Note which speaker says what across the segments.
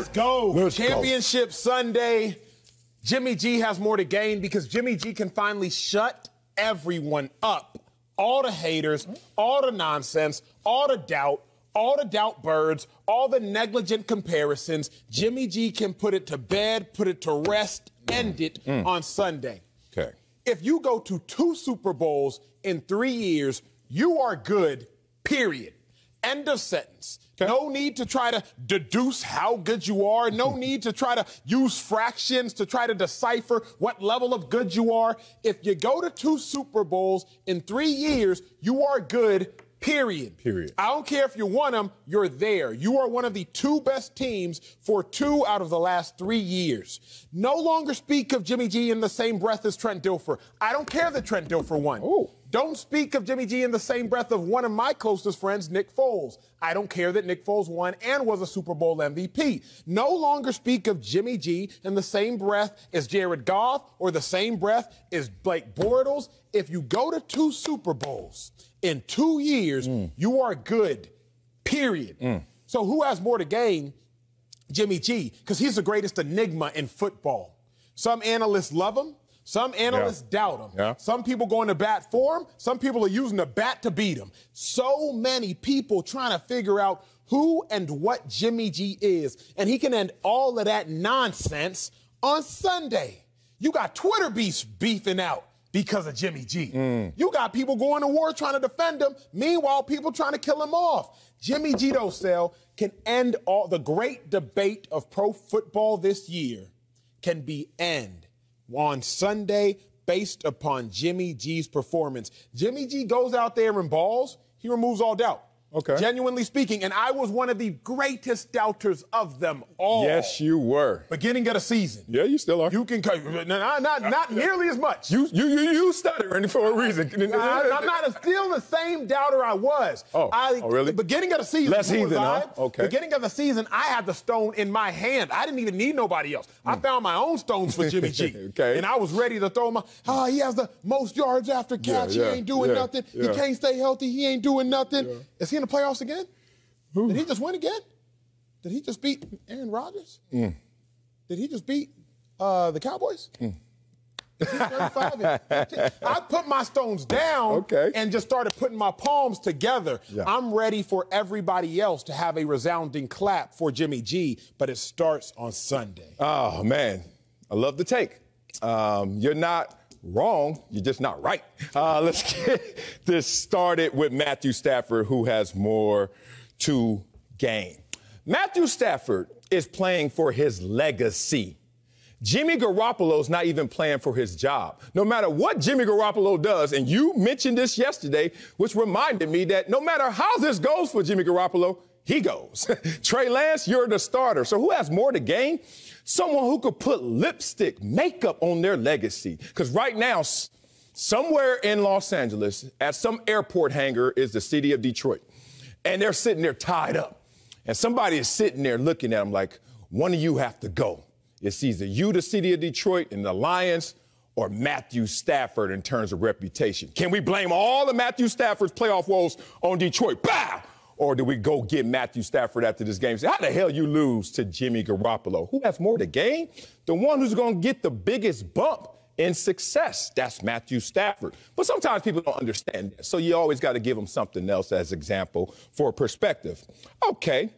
Speaker 1: Let's go.
Speaker 2: Let's
Speaker 1: Championship Sunday. Jimmy G has more to gain because Jimmy G can finally shut everyone up. All the haters, all the nonsense, all the doubt birds, all the negligent comparisons. Jimmy G can put it to bed, put it to rest, end it on Sunday.
Speaker 2: Okay.
Speaker 1: If you go to 2 Super Bowls in 3 years, you are good, period. End of sentence. Okay. No need to try to deduce how good you are. No need to try to use fractions to try to decipher what level of good you are. If you go to 2 Super Bowls in 3 years, you are good, period.
Speaker 2: Period.
Speaker 1: I don't care if you won them, you're there. You are one of the 2 best teams for 2 out of the last 3 years. No longer speak of Jimmy G in the same breath as Trent Dilfer. I don't care that Trent Dilfer won.
Speaker 2: Ooh.
Speaker 1: Don't speak of Jimmy G in the same breath of one of my closest friends, Nick Foles. I don't care that Nick Foles won and was a Super Bowl MVP. No longer speak of Jimmy G in the same breath as Jared Goff or the same breath as Blake Bortles. If you go to 2 Super Bowls in 2 years, you are good, period. So who has more to gain? Jimmy G, because he's the greatest enigma in football. Some analysts love him. Some analysts doubt him.
Speaker 2: Yeah.
Speaker 1: Some people going to bat for him. Some people are using the bat to beat him. So many people trying to figure out who and what Jimmy G is. And he can end all of that nonsense on Sunday. You got Twitter beefing out because of Jimmy G. You got people going to war trying to defend him. Meanwhile, people trying to kill him off. Jimmy G, though, Sal, can end all the great debate of pro football this year can be end on Sunday based upon Jimmy G's performance. Jimmy G goes out there and balls, he removes all doubt.
Speaker 2: Okay.
Speaker 1: Genuinely speaking, and I was one of the greatest doubters of them all.
Speaker 2: Yes, you were.
Speaker 1: Beginning of the season.
Speaker 2: Yeah, you still are.
Speaker 1: You can not nearly as much.
Speaker 2: You stuttering for a reason.
Speaker 1: I'm not still the same doubter I was.
Speaker 2: Oh, really?
Speaker 1: Beginning of the season.
Speaker 2: Less heathen, huh? Okay.
Speaker 1: Beginning of the season, I had the stone in my hand. I didn't even need nobody else. I found my own stones for Jimmy G.
Speaker 2: Okay.
Speaker 1: And I was ready to throw he has the most yards after catch. He ain't doing nothing. He can't stay healthy. He ain't doing nothing. Is he in the playoffs again? Did he just win again? Did he just beat Aaron Rodgers? Did he just beat the Cowboys? He's 35 and 15. I put my stones down and just started putting my palms together. Yeah. I'm ready for everybody else to have a resounding clap for Jimmy G, but it starts on Sunday.
Speaker 2: Oh, man. I love the take. You're not wrong. You're just not right. Let's get this started with Matthew Stafford, who has more to gain. Matthew Stafford is playing for his legacy. Jimmy Garoppolo's not even playing for his job. No matter what Jimmy Garoppolo does, and you mentioned this yesterday, which reminded me that no matter how this goes for Jimmy Garoppolo, he goes. Trey Lance, you're the starter. So who has more to gain? Someone who could put lipstick, makeup on their legacy. Because right now, somewhere in Los Angeles, at some airport hangar, is the city of Detroit. And they're sitting there tied up. And somebody is sitting there looking at them like, one of you have to go. It's either you, the city of Detroit, and the Lions, or Matthew Stafford in terms of reputation. Can we blame all of Matthew Stafford's playoff woes on Detroit? Bow! Or do we go get Matthew Stafford after this game? Say, how the hell you lose to Jimmy Garoppolo? Who has more to gain? The one who's going to get the biggest bump in success. That's Matthew Stafford. But sometimes people don't understand that. So you always got to give them something else as example for perspective. Okay.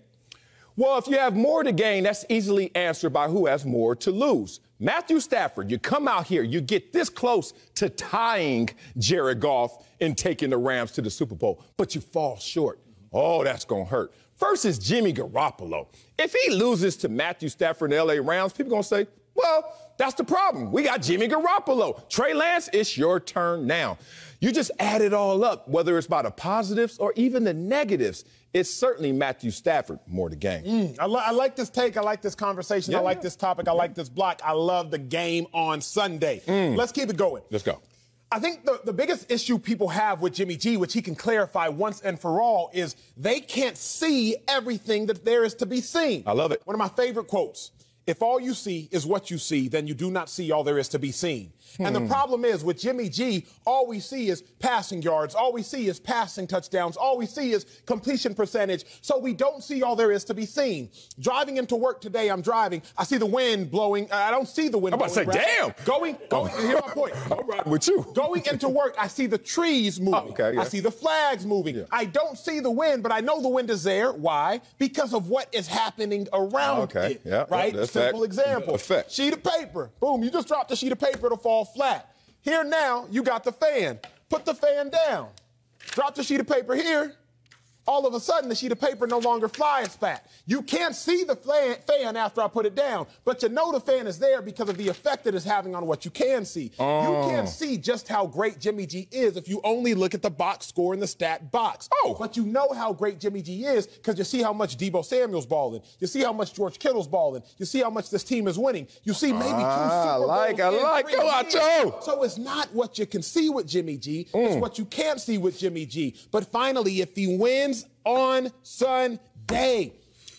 Speaker 2: Well, if you have more to gain, that's easily answered by who has more to lose. Matthew Stafford, you come out here, you get this close to tying Jared Goff and taking the Rams to the Super Bowl, but you fall short. Oh, that's going to hurt. First is Jimmy Garoppolo. If he loses to Matthew Stafford and the L.A. Rams, people are going to say, well, that's the problem. We got Jimmy Garoppolo. Trey Lance, it's your turn now. You just add it all up, whether it's by the positives or even the negatives. It's certainly Matthew Stafford more to gain.
Speaker 1: I like this take. I like this conversation. I like this topic. I like this block. I love the game on Sunday. Let's keep it going.
Speaker 2: Let's go.
Speaker 1: I think the biggest issue people have with Jimmy G, which he can clarify once and for all, is they can't see everything that there is to be seen.
Speaker 2: I love it.
Speaker 1: One of my favorite quotes If all you see is what you see, then you do not see all there is to be seen. And the problem is with Jimmy G, all we see is passing yards. All we see is passing touchdowns. All we see is completion percentage. So we don't see all there is to be seen. Driving into work today, I'm driving. I see the wind blowing. I don't see the wind blowing.
Speaker 2: I'm about to say, damn.
Speaker 1: Going, here's my point.
Speaker 2: I'm riding with you.
Speaker 1: Going into work, I see the trees moving.
Speaker 2: Oh, okay, yeah.
Speaker 1: I see the flags moving. Yeah. I don't see the wind, but I know the wind is there. Why? Because of what is happening around it.
Speaker 2: Yeah,
Speaker 1: right? Simple example.
Speaker 2: Effect.
Speaker 1: Sheet of paper. Boom, you just dropped a sheet of paper, it'll fall flat. Here now, you got the fan. Put the fan down. Drop the sheet of paper here. All of a sudden, the sheet of paper no longer flies flat. You can't see the fan after I put it down, but you know the fan is there because of the effect it is having on what you can see. You can't see just how great Jimmy G is if you only look at the box score in the stat box. But you know how great Jimmy G is because you see how much Deebo Samuel's balling. You see how much George Kittle's balling. You see how much this team is winning. You see maybe 2 Super Bowls
Speaker 2: I like. Go, Acho.
Speaker 1: So it's not what you can see with Jimmy G. It's what you can't see with Jimmy G. But finally, if he wins on Sunday,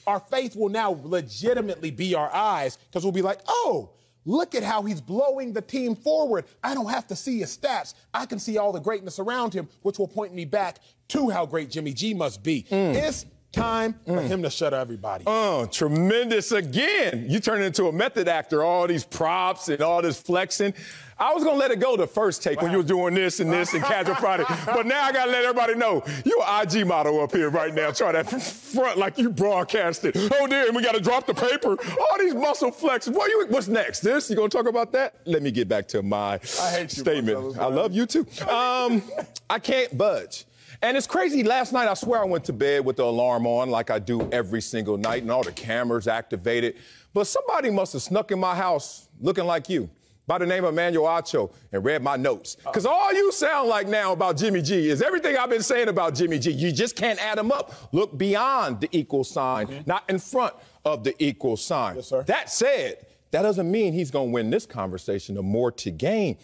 Speaker 1: our faith will now legitimately be our eyes because we'll be like, oh, look at how he's blowing the team forward. I don't have to see his stats. I can see all the greatness around him, which will point me back to how great Jimmy G must be. It's time for him to shut everybody.
Speaker 2: Tremendous again. You turn into a method actor, all these props and all this flexing. I was going to let it go the first take when you were doing this and Casual Friday. But now I got to let everybody know you're an IG model up here right now. Try that front like you broadcasted. Oh, dear, and we got to drop the paper. All these muscle flexes. What's next? This? You going to talk about that? Let me get back to my statement. I love you, too. I can't budge. And it's crazy. Last night, I swear I went to bed with the alarm on like I do every single night and all the cameras activated. But somebody must have snuck in my house looking like you by the name of Emmanuel Acho and read my notes. Because all you sound like now about Jimmy G is everything I've been saying about Jimmy G. You just can't add them up. Look beyond the equal sign, not in front of the equal sign.
Speaker 1: Yes, sir.
Speaker 2: That said, that doesn't mean he's going to win this conversation or more to gain.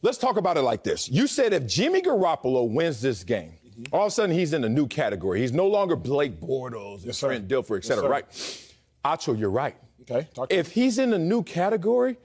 Speaker 2: Let's talk about it like this. You said if Jimmy Garoppolo wins this game, all of a sudden he's in a new category. He's no longer Blake Bortles and Trent Dilfer, et cetera, right? Acho, you're right.
Speaker 1: Okay.
Speaker 2: If he's in a new category,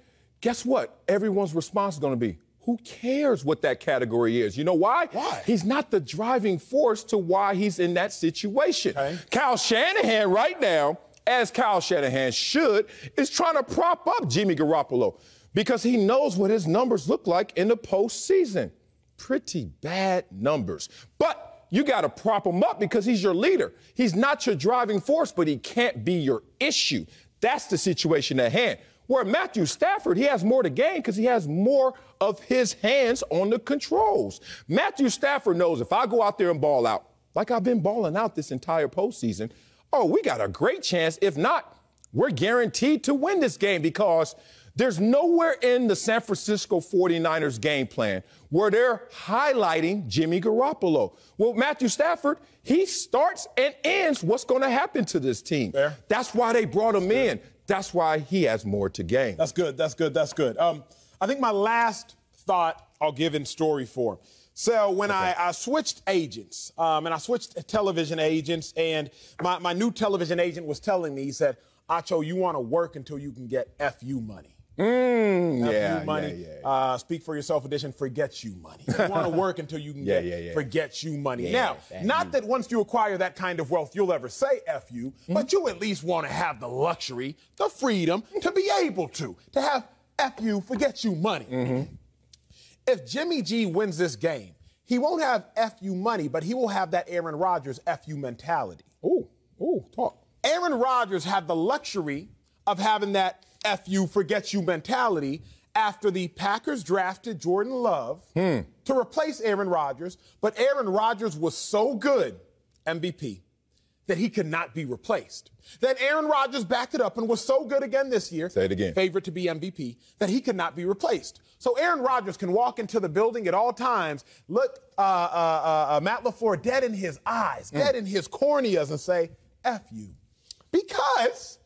Speaker 2: guess what? Everyone's response is going to be, who cares what that category is? You know why?
Speaker 1: Why?
Speaker 2: He's not the driving force to why he's in that situation. Kyle Shanahan right now, as Kyle Shanahan should, is trying to prop up Jimmy Garoppolo because he knows what his numbers look like in the postseason. Pretty bad numbers. But you got to prop him up because he's your leader. He's not your driving force, but he can't be your issue. That's the situation at hand. Where Matthew Stafford, he has more to gain because he has more of his hands on the controls. Matthew Stafford knows if I go out there and ball out, like I've been balling out this entire postseason, we got a great chance. If not, we're guaranteed to win this game because there's nowhere in the San Francisco 49ers game plan where they're highlighting Jimmy Garoppolo. Well, Matthew Stafford, he starts and ends what's going to happen to this team.
Speaker 1: Fair.
Speaker 2: That's why they brought him in. That's why he has more to gain.
Speaker 1: That's good. I think my last thought I'll give in story form. So when I switched agents, and I switched television agents, and my new television agent was telling me, he said, Acho, you want to work until you can get FU money. FU money. Speak for yourself edition, forget you money. You want to work until you can get forget you money. Now, not that once you acquire that kind of wealth, you'll ever say FU, but you at least want to have the luxury, the freedom to be able to have FU, forget you money. If Jimmy G wins this game, he won't have FU money, but he will have that Aaron Rodgers FU mentality.
Speaker 2: Talk.
Speaker 1: Aaron Rodgers had the luxury of having that FU, forget you mentality after the Packers drafted Jordan Love to replace Aaron Rodgers, but Aaron Rodgers was so good, MVP, that he could not be replaced. Then Aaron Rodgers backed it up and was so good again this year,
Speaker 2: say it again,
Speaker 1: favorite to be MVP, that he could not be replaced. So Aaron Rodgers can walk into the building at all times, look Matt LaFleur dead in his eyes, dead in his corneas and say, F you. Because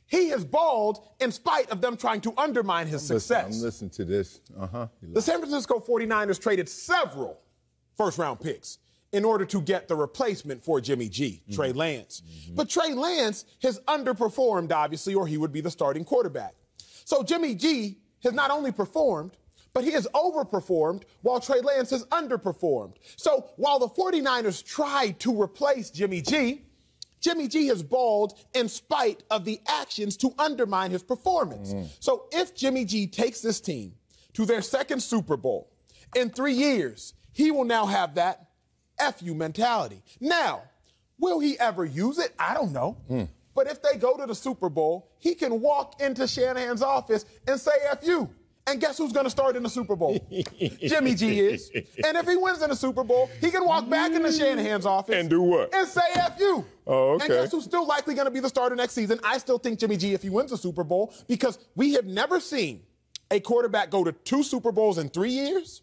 Speaker 1: he has balled in spite of them trying to undermine his success.
Speaker 2: I'm listening to this.
Speaker 1: The San Francisco 49ers traded several first-round picks, in order to get the replacement for Jimmy G, Trey Lance. But Trey Lance has underperformed, obviously, or he would be the starting quarterback. So Jimmy G has not only performed, but he has overperformed while Trey Lance has underperformed. So while the 49ers tried to replace Jimmy G has balled in spite of the actions to undermine his performance. So if Jimmy G takes this team to their second Super Bowl in 3 years, he will now have that FU mentality. Now, will he ever use it? I don't know. But if they go to the Super Bowl, he can walk into Shanahan's office and say FU. And guess who's going to start in the Super Bowl? Jimmy G is. And if he wins in the Super Bowl, he can walk back into Shanahan's office.
Speaker 2: And do what?
Speaker 1: And say FU.
Speaker 2: Oh, okay.
Speaker 1: And guess who's still likely going to be the starter next season? I still think Jimmy G, if he wins the Super Bowl, because we have never seen a quarterback go to 2 Super Bowls in 3 years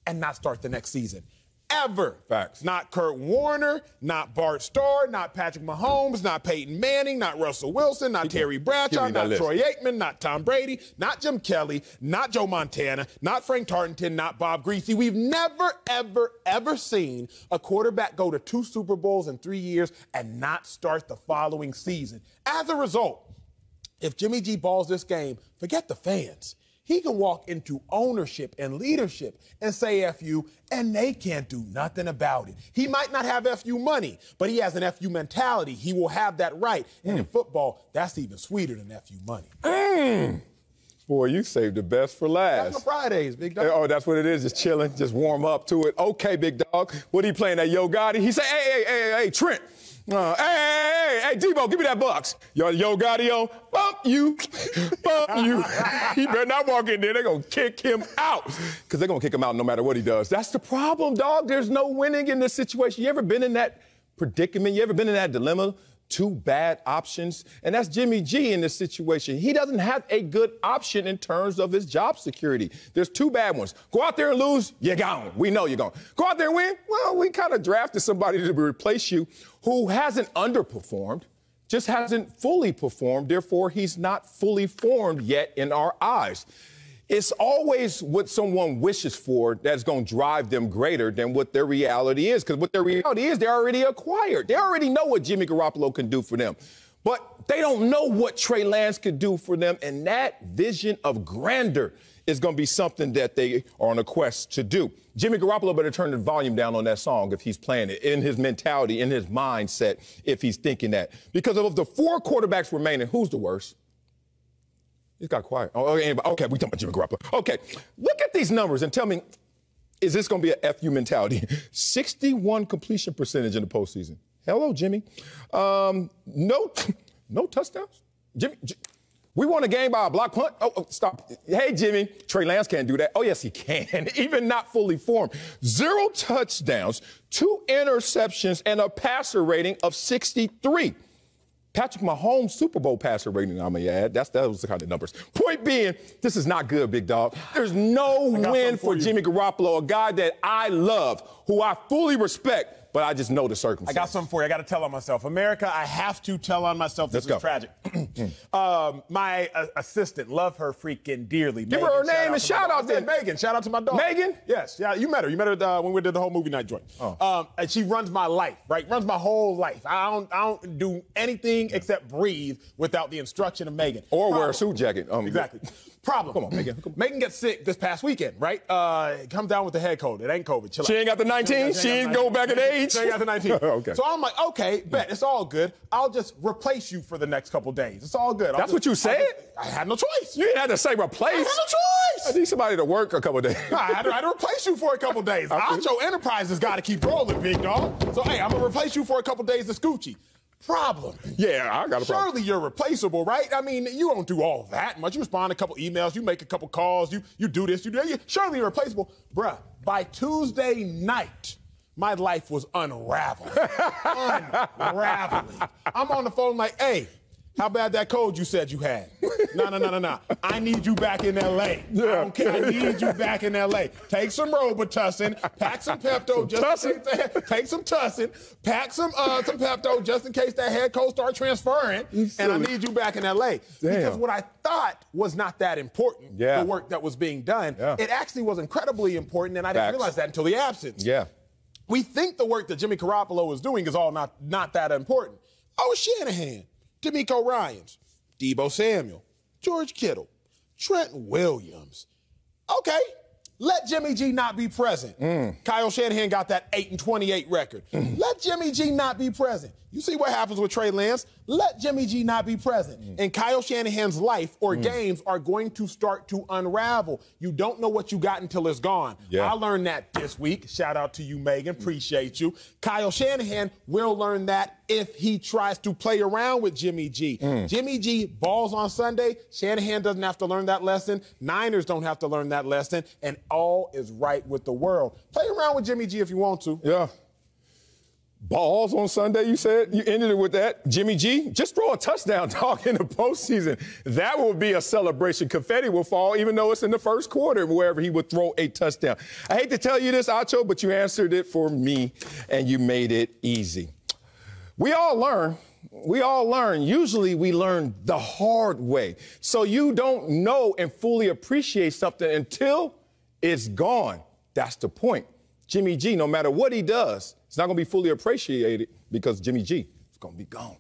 Speaker 1: and not start the next season. Ever.
Speaker 2: Facts.
Speaker 1: Not Kurt Warner, not Bart Starr, not Patrick Mahomes, not Peyton Manning, not Russell Wilson, not Terry Bradshaw, not Troy Aikman, not Tom Brady, not Jim Kelly, not Joe Montana, not Frank Tarkenton, not Bob Greasy. We've never, ever, ever seen a quarterback go to 2 Super Bowls in 3 years and not start the following season. As a result, if Jimmy G balls this game, forget the fans. He can walk into ownership and leadership and say FU, and they can't do nothing about it. He might not have FU money, but he has an FU mentality. He will have that right. And in football, that's even sweeter than FU money.
Speaker 2: Boy, you saved the best for last.
Speaker 1: That's my Fridays, big dog.
Speaker 2: Oh, that's what it is, just chilling, just warm up to it. Okay, big dog. What he playing, that Yo Gotti? He say, hey, Trent. Hey, Debo, give me that box. Yo Gotti on, bump you. He better not walk in there. They're going to kick him out because they're going to kick him out no matter what he does. That's the problem, dog. There's no winning in this situation. You ever been in that predicament? You ever been in that dilemma? 2 bad options. And that's Jimmy G in this situation. He doesn't have a good option in terms of his job security. There's 2 bad ones. Go out there and lose, you're gone. We know you're gone. Go out there and win, well, we kind of drafted somebody to replace you who hasn't underperformed, just hasn't fully performed. Therefore, he's not fully formed yet in our eyes. It's always what someone wishes for that's going to drive them greater than what their reality is. Because what their reality is, they're already acquired. They already know what Jimmy Garoppolo can do for them. But they don't know what Trey Lance could do for them. And that vision of grandeur is going to be something that they are on a quest to do. Jimmy Garoppolo better turn the volume down on that song if he's playing it, in his mentality, in his mindset, if he's thinking that. Because of the 4 quarterbacks remaining, who's the worst? It got quiet. Okay, we talking about Jimmy Garoppolo. Okay, look at these numbers and tell me, is this going to be a FU mentality? 61 completion percentage in the postseason. Hello, Jimmy. No touchdowns. Jimmy, we won a game by a block punt. Oh, stop. Hey, Jimmy, Trey Lance can't do that. Oh, yes, he can. Even not fully formed. 0 touchdowns, 2 interceptions, and a passer rating of 63. Patrick Mahomes' Super Bowl passer rating, I may add. That was the kind of numbers. Point being, this is not good, big dog. There's no win for Jimmy Garoppolo, a guy that I love, who I fully respect, but I just know the circumstances.
Speaker 1: I got something for you. I got to tell on myself. America, I have to tell on myself. This is tragic. My assistant, love her freaking dearly.
Speaker 2: Give her name and shout out to
Speaker 1: Megan. Shout out to my dog.
Speaker 2: Megan?
Speaker 1: Yes. Yeah, you met her. You met her when we did the whole movie night joint. And she runs my life, right? Runs my whole life. I don't do anything except breathe without the instruction of Megan.
Speaker 2: Or wear a suit jacket.
Speaker 1: Exactly. Problem.
Speaker 2: Come on, Megan.
Speaker 1: Megan gets sick this past weekend, right? Come down with the head cold. It ain't COVID. Chill
Speaker 2: she
Speaker 1: out.
Speaker 2: ain't got the 19? She ain't go back in age?
Speaker 1: She ain't got the 19.
Speaker 2: Okay.
Speaker 1: So I'm like, okay, bet. It's all good. I'll just replace you for the next couple days. It's all good.
Speaker 2: That's what you said?
Speaker 1: I had no choice.
Speaker 2: You didn't have to say replace.
Speaker 1: I had no choice.
Speaker 2: I need somebody to work a couple days.
Speaker 1: I had to replace you for a couple days. Acho Enterprises got to keep rolling, big dog. So, hey, I'm going to replace you for a couple days to Scoochie. Problem.
Speaker 2: Yeah, I got a problem.
Speaker 1: Surely you're replaceable, right? I mean, you don't do all that much. You respond to a couple emails, you make a couple calls, you do this, you do that. Surely you're replaceable. Bruh, by Tuesday night, my life was unraveling. Unraveling. I'm on the phone like, hey, how bad that cold you said you had? No. I need you back in L.A.
Speaker 2: Yeah.
Speaker 1: I don't care. I need you back in L.A. Take some Robitussin, pack some Pepto, take some Tussin, pack some Pepto just in case that head cold start transferring, and I need you back in L.A. Because what I thought was not that important, the work that was being done, it actually was incredibly important, and I didn't realize that until the absence.
Speaker 2: Yeah.
Speaker 1: We think the work that Jimmy Garoppolo is doing is all not that important. Oh, Shanahan, D'Amico Ryans, Deebo Samuel, George Kittle, Trent Williams. Okay, let Jimmy G not be present. Kyle Shanahan got that 8-28 record. Let Jimmy G not be present. You see what happens with Trey Lance? Let Jimmy G not be present. And Kyle Shanahan's life or games are going to start to unravel. You don't know what you got until it's gone.
Speaker 2: Yeah.
Speaker 1: I learned that this week. Shout out to you, Megan. Appreciate you. Kyle Shanahan will learn that if he tries to play around with Jimmy G. Jimmy G balls on Sunday. Shanahan doesn't have to learn that lesson. Niners don't have to learn that lesson. And all is right with the world. Play around with Jimmy G if you want to.
Speaker 2: Yeah. Balls on Sunday, you said? You ended it with that. Jimmy G, just throw a touchdown, dog, in the postseason. That will be a celebration. Confetti will fall, even though it's in the first quarter, wherever he would throw a touchdown. I hate to tell you this, Acho, but you answered it for me, and you made it easy. We all learn. We all learn. Usually we learn the hard way. So you don't know and fully appreciate something until it's gone. That's the point. Jimmy G, no matter what he does, it's not going to be fully appreciated because Jimmy G is going to be gone.